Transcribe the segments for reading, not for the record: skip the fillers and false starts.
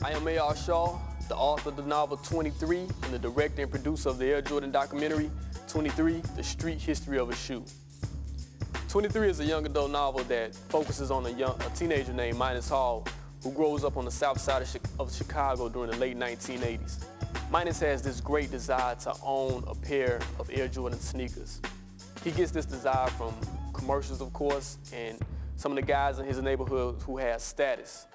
I am A.R. Shaw, the author of the novel 23 and the director and producer of the Air Jordan documentary 23, The Street History of a Shoe. 23 is a young adult novel that focuses on a teenager named Minus Hall who grows up on the south side of Chicago during the late 1980s. Minus has this great desire to own a pair of Air Jordan sneakers. He gets this desire from commercials, of course, and some of the guys in his neighborhood who have status.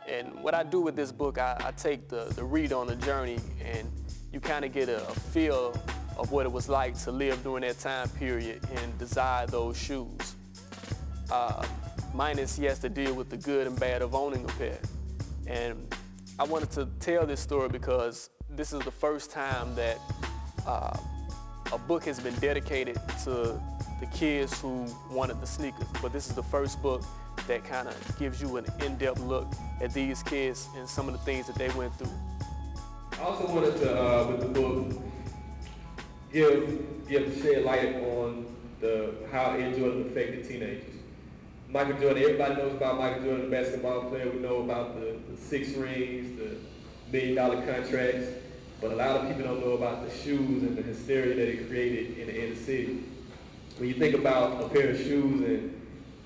And what I do with this book, I take the reader on a journey, and you kind of get a feel of what it was like to live during that time period and desire those shoes. Minus, he has to deal with the good and bad of owning a pair. And I wanted to tell this story because this is the first time that a book has been dedicated to the kids who wanted the sneakers. But this is the first book that kind of gives you an in-depth look at these kids and some of the things that they went through. I also wanted to, with the book, shed light on how Air Jordan affected teenagers. Michael Jordan, everybody knows about Michael Jordan, the basketball player. We know about the 6 rings, the $1 million contracts, but a lot of people don't know about the shoes and the hysteria that it created in the inner city. When you think about a pair of shoes and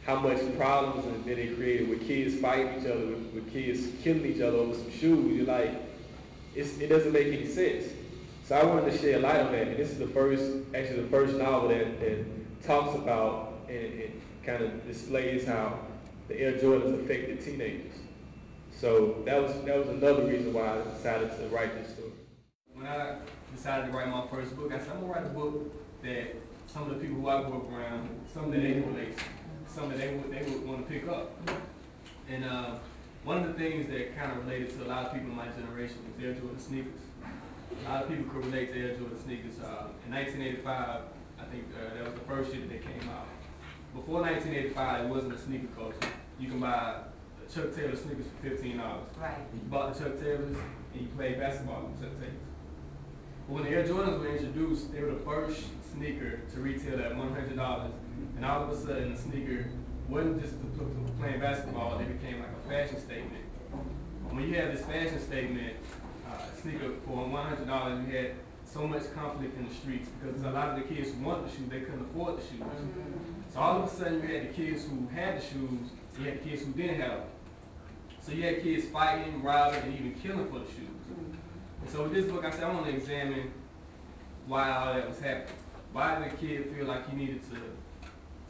how much problems that it created with kids fighting each other, with kids killing each other over some shoes, you're like, it doesn't make any sense. So I wanted to shed light on that, and this is the first novel that talks about and kind of displays how the Air Jordans affected teenagers. So that was another reason why I decided to write this story. When I decided to write my first book, I said I'm gonna write a book that some of the people who I grew up around, some that they can relate to, some that they would want to pick up. And one of the things that kind of related to a lot of people in my generation was Air Jordan sneakers. A lot of people could relate to Air Jordan sneakers. In 1985, I think that was the first year that they came out. Before 1985, it wasn't a sneaker culture. You can buy Chuck Taylor sneakers for $15. Right. You bought the Chuck Taylors and you played basketball with Chuck Taylors. But when the Air Jordans were introduced, they were the first sneaker to retail at $100. And all of a sudden, the sneaker wasn't just for playing basketball, they became like a fashion statement. When you have this fashion statement, sneaker for $100, you had so much conflict in the streets because a lot of the kids who wanted the shoes, they couldn't afford the shoes. So all of a sudden, you had the kids who had the shoes, you had the kids who didn't have them. So you had kids fighting, robbing, and even killing for the shoes. And so with this book, I said I want to examine why all that was happening. Why did the kid feel like he needed to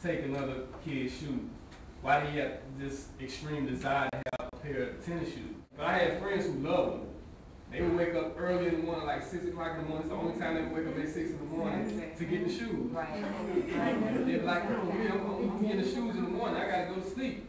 take another kid's shoes? Why did he have this extreme desire to have a pair of tennis shoes? But I had friends who loved them. They would wake up early in the morning, like 6 o'clock in the morning. It's the only time they would wake up at 6 in the morning to get the shoes. Right. They'd be like, I'm getting the shoes in the morning. I got to go to sleep.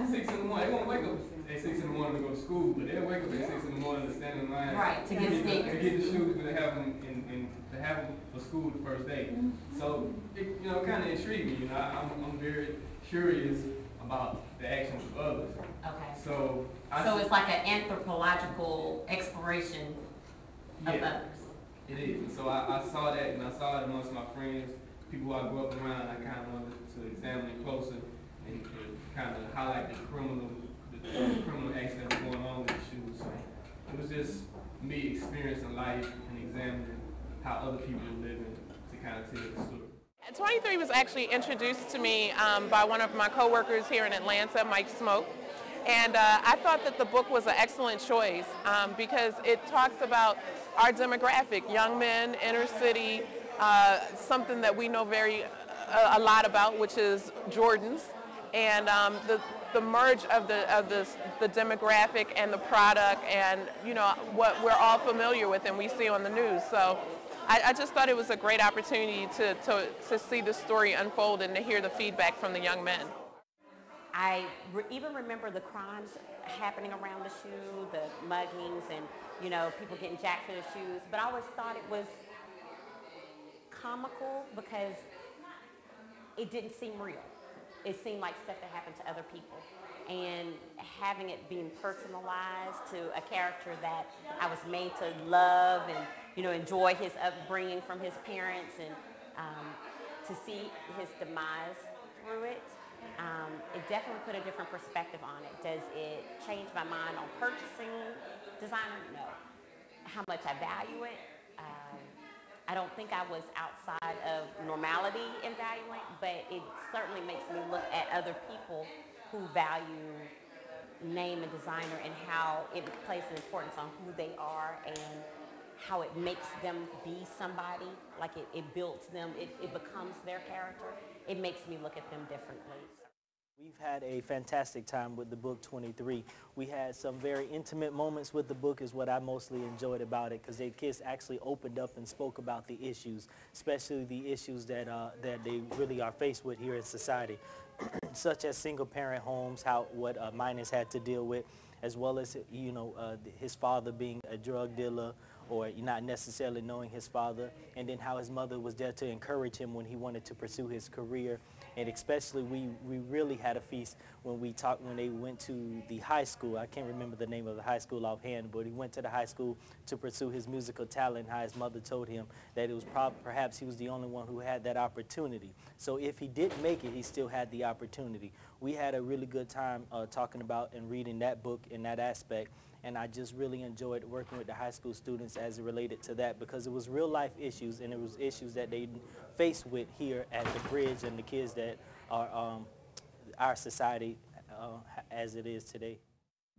6 in the morning. They won't wake up at 6 in the morning to go to school, but they'll wake up at 6 in the morning to stand in line. Right, to get sneakers. To get the shoes, to have them to have them for school the first day. So it kind of intrigued me. I'm very curious about the actions of others. Okay. So it's like an anthropological exploration of others. It is. And so I saw that, and I saw it amongst my friends, people who I grew up around, and I kind of wanted to examine it closer and kind of highlight the criminal acts that were going on with the shoes. So it was just me experiencing life and examining how other people are living to kind of tell the story. 23 was actually introduced to me by one of my coworkers here in Atlanta, Mike Smoke. And I thought that the book was an excellent choice because it talks about our demographic, young men, inner city, something that we know a lot about, which is Jordans, and the merge of the demographic and the product, and what we're all familiar with and we see on the news. So I just thought it was a great opportunity to see the story unfold and to hear the feedback from the young men. I even remember the crimes happening around the shoe, the muggings, and people getting jacked for their shoes. But I always thought it was comical because it didn't seem real. It seemed like stuff that happened to other people. And having it being personalized to a character that I was made to love and enjoy his upbringing from his parents, and to see his demise through it It definitely put a different perspective on it. Does it change my mind on purchasing designer? No. How much I value it? I don't think I was outside of normality in valuing, but it certainly makes me look at other people who value name and designer and how it places an importance on who they are and how it makes them be somebody, like it builds them, it becomes their character. It makes me look at them differently. We've had a fantastic time with the book 23. We had some very intimate moments with the book is what I mostly enjoyed about it, because the kids actually opened up and spoke about the issues, especially the issues that they really are faced with here in society, such as single-parent homes, what Minus had to deal with, as well as his father being a drug dealer, or not necessarily knowing his father, and then how his mother was there to encourage him when he wanted to pursue his career. And especially we really had a feast when they went to the high school. I can't remember the name of the high school offhand, but he went to the high school to pursue his musical talent. How his mother told him that it was perhaps he was the only one who had that opportunity. So if he didn't make it, he still had the opportunity. We had a really good time talking about and reading that book in that aspect. And I just really enjoyed working with the high school students as it related to that, because it was real life issues, and it was issues that they faced with here at the Bridge and the kids that are our society as it is today.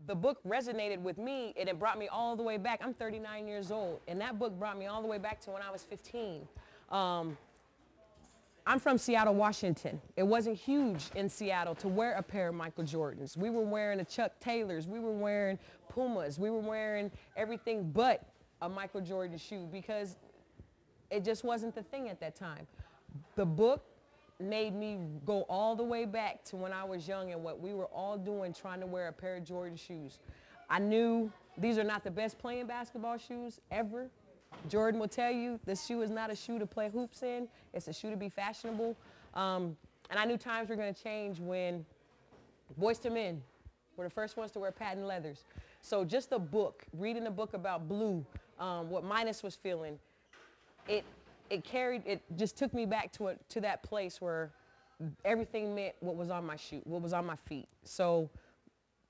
The book resonated with me, and it brought me all the way back. I'm 39 years old, and that book brought me all the way back to when I was 15. I'm from Seattle, Washington. It wasn't huge in Seattle to wear a pair of Michael Jordans. We were wearing a Chuck Taylors. We were wearing Pumas. We were wearing everything but a Michael Jordan shoe, because it just wasn't the thing at that time. The book made me go all the way back to when I was young and what we were all doing, trying to wear a pair of Jordan shoes. I knew these are not the best playing basketball shoes ever. Jordan will tell you this shoe is not a shoe to play hoops in. It's a shoe to be fashionable. And I knew times were going to change when Boyz II Men were the first ones to wear patent leathers. So just the book, reading the book about Blue, what Minus was feeling, it just took me back to that place where everything meant what was on my shoe, what was on my feet. So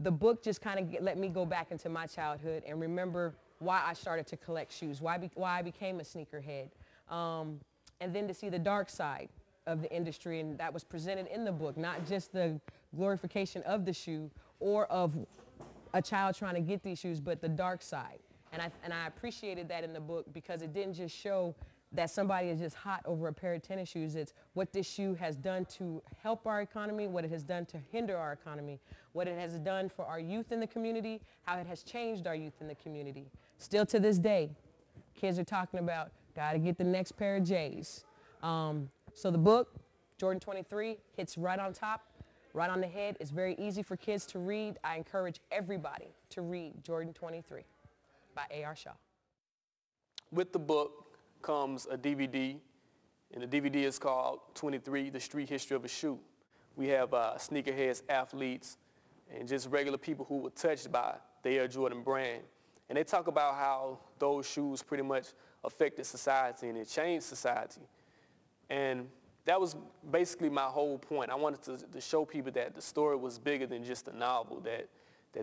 the book just kind of let me go back into my childhood and remember why I started to collect shoes, why I became a sneakerhead, and then to see the dark side of the industry, and that was presented in the book, not just the glorification of the shoe or of a child trying to get these shoes, but the dark side. And I appreciated that in the book, because it didn't just show that somebody is just hot over a pair of tennis shoes. It's what this shoe has done to help our economy, what it has done to hinder our economy, what it has done for our youth in the community, how it has changed our youth in the community. Still to this day, kids are talking about, gotta get the next pair of J's. So the book, Jordan 23, hits right on top, right on the head. It's very easy for kids to read. I encourage everybody to read Jordan 23 by A.R. Shaw. With the book comes a DVD, and the DVD is called 23, The Street History of a Shoe. We have sneakerheads, athletes, and just regular people who were touched by the Air Jordan brand. And they talk about how those shoes pretty much affected society and it changed society. And that was basically my whole point. I wanted to show people that the story was bigger than just a novel, that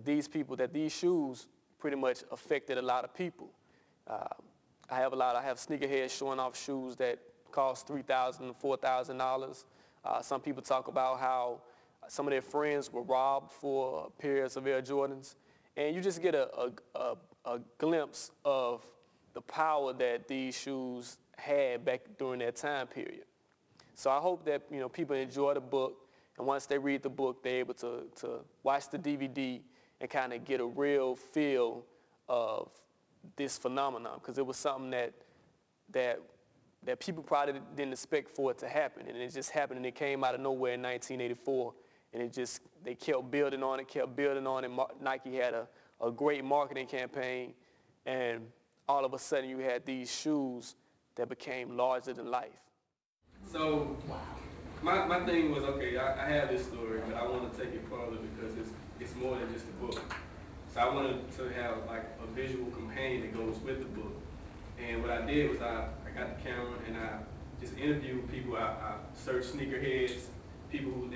these shoes pretty much affected a lot of people. I have sneakerheads showing off shoes that cost $3,000, $4,000. Some people talk about how some of their friends were robbed for pairs of Air Jordans. And you just get a glimpse of the power that these shoes had back during that time period. So I hope that people enjoy the book, and once they read the book, they're able to watch the DVD and kind of get a real feel of this phenomenon, because it was something that people probably didn't expect for it to happen, and it just happened, and it came out of nowhere in 1984, and they kept building on it, Nike had a great marketing campaign, and all of a sudden you had these shoes that became larger than life. So my thing was, okay, I have this story, but I want to take it further because it's more than just a book. So I wanted to have like a visual companion that goes with the book. And what I did was I got the camera and I just interviewed people. I searched sneakerheads, people who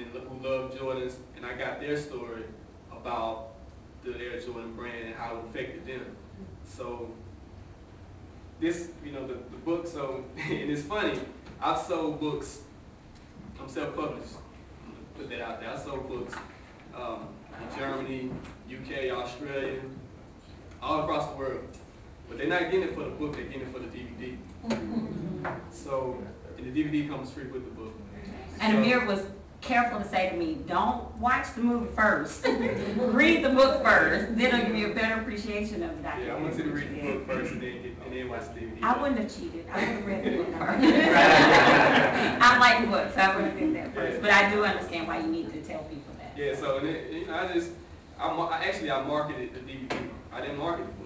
love Jordans, and I got their story about the Air Jordan brand and how it affected them. So this, you know, the book, so, and it's funny, I've sold books, I'm self-published, I'm gonna put that out there. I sold books in Germany, UK, Australia, all across the world. But they're not getting it for the book, they're getting it for the DVD. So, and the DVD comes free with the book. And Amir was careful to say to me, don't watch the movie first. Read the book first, then it'll give you a better appreciation of the documentary. Yeah, I want you to read the book first and then watch the DVD. I wouldn't have cheated. I would have read the book first. I like books, so I would have did that first. Yeah. But I do understand why you need to tell people that. Yeah, so and it, you know, I marketed the DVD. I didn't market the book.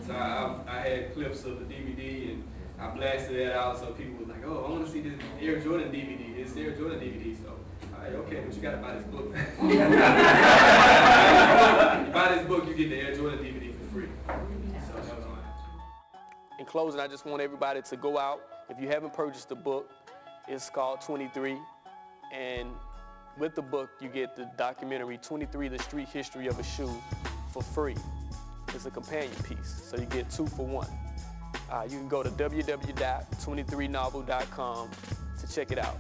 So I had clips of the DVD and I blasted that out so people were like, oh, I want to see this Air Jordan DVD, this Air Jordan DVD. So, all right, okay, but you got to buy this book. You buy this book, you get the Air Jordan DVD for free. So that was mine. In closing, I just want everybody to go out. If you haven't purchased the book, it's called 23. And with the book, you get the documentary 23, The Street History of a Shoe for free. It's a companion piece, so you get 2 for 1. You can go to www.23novel.com to check it out.